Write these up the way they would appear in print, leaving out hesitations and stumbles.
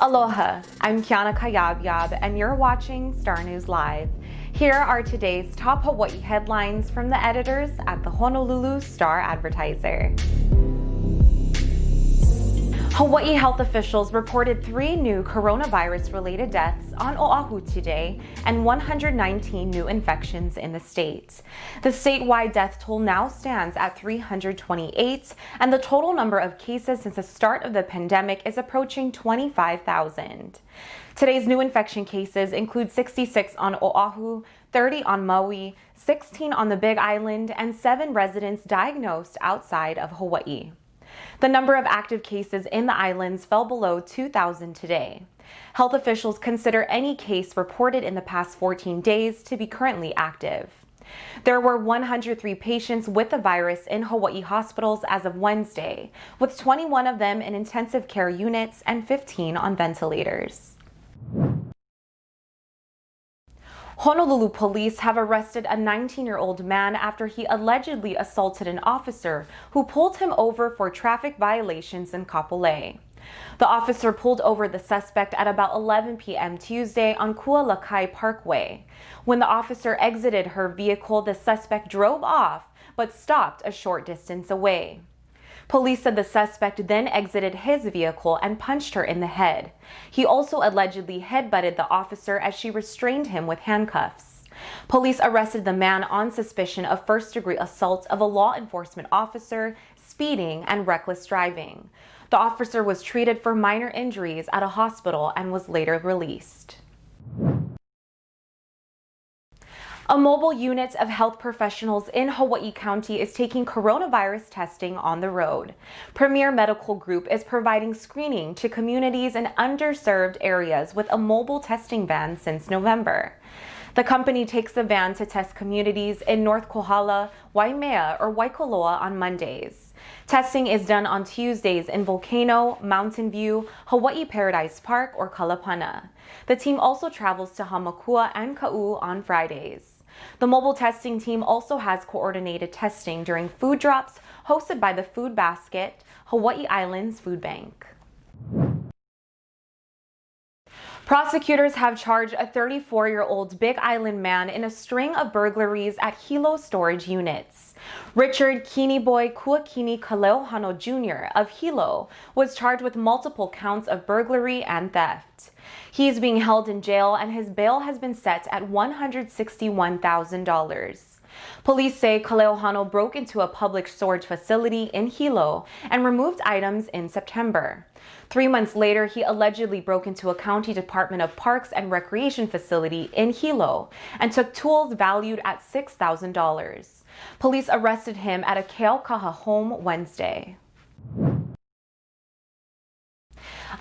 Aloha, I'm Kiana Cayabyab, and you're watching Star News Live. Here are today's top Hawaii headlines from the editors at the Honolulu Star-Advertiser. Hawaii health officials reported 3 new coronavirus-related deaths on Oahu today and 119 new infections in the state. The statewide death toll now stands at 328, and the total number of cases since the start of the pandemic is approaching 25,000. Today's new infection cases include 66 on Oahu, 30 on Maui, 16 on the Big Island, and 7 residents diagnosed outside of Hawaii. The number of active cases in the islands fell below 2,000 today. Health officials consider any case reported in the past 14 days to be currently active. There were 103 patients with the virus in Hawaii hospitals as of Wednesday, with 21 of them in intensive care units and 15 on ventilators. Honolulu police have arrested a 19-year-old man after he allegedly assaulted an officer who pulled him over for traffic violations in Kapolei. The officer pulled over the suspect at about 11 p.m. Tuesday on Kualakai Parkway. When the officer exited her vehicle, the suspect drove off but stopped a short distance away. Police said the suspect then exited his vehicle and punched her in the head. He also allegedly headbutted the officer as she restrained him with handcuffs. Police arrested the man on suspicion of first-degree assault of a law enforcement officer, speeding, and reckless driving. The officer was treated for minor injuries at a hospital and was later released. A mobile unit of health professionals in Hawaii County is taking coronavirus testing on the road. Premier Medical Group is providing screening to communities in underserved areas with a mobile testing van since November. The company takes the van to test communities in North Kohala, Waimea, or Waikoloa on Mondays. Testing is done on Tuesdays in Volcano, Mountain View, Hawaii Paradise Park, or Kalapana. The team also travels to Hamakua and Ka'u on Fridays. The mobile testing team also has coordinated testing during food drops hosted by the Food Basket, Hawaii Islands Food Bank. Prosecutors have charged a 34-year-old Big Island man in a string of burglaries at Hilo storage units. Richard Kiniboy Kuakini Kaleohano Jr. of Hilo was charged with multiple counts of burglary and theft. He is being held in jail and his bail has been set at $161,000. Police say Kaleohano broke into a public storage facility in Hilo and removed items in September. 3 months later, he allegedly broke into a County Department of Parks and Recreation facility in Hilo and took tools valued at $6,000. Police arrested him at a Keaukaha home Wednesday.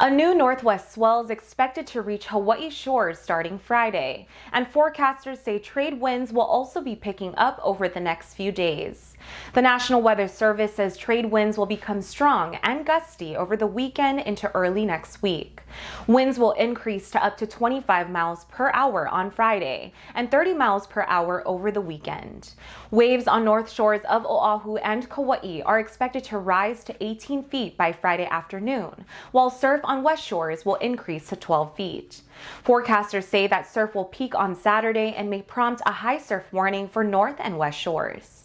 A new northwest swell is expected to reach Hawaii shores starting Friday, and forecasters say trade winds will also be picking up over the next few days. The National Weather Service says trade winds will become strong and gusty over the weekend into early next week. Winds will increase to up to 25 miles per hour on Friday and 30 miles per hour over the weekend. Waves on north shores of Oahu and Kauai are expected to rise to 18 feet by Friday afternoon, while surf on west shores will increase to 12 feet. Forecasters say that surf will peak on Saturday and may prompt a high surf warning for north and west shores.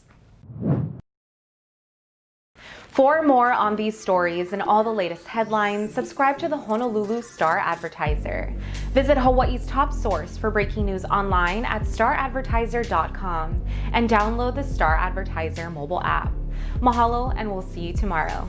For more on these stories and all the latest headlines, subscribe to the Honolulu Star-Advertiser. Visit Hawaii's top source for breaking news online at staradvertiser.com and download the Star-Advertiser mobile app. Mahalo, and we'll see you tomorrow.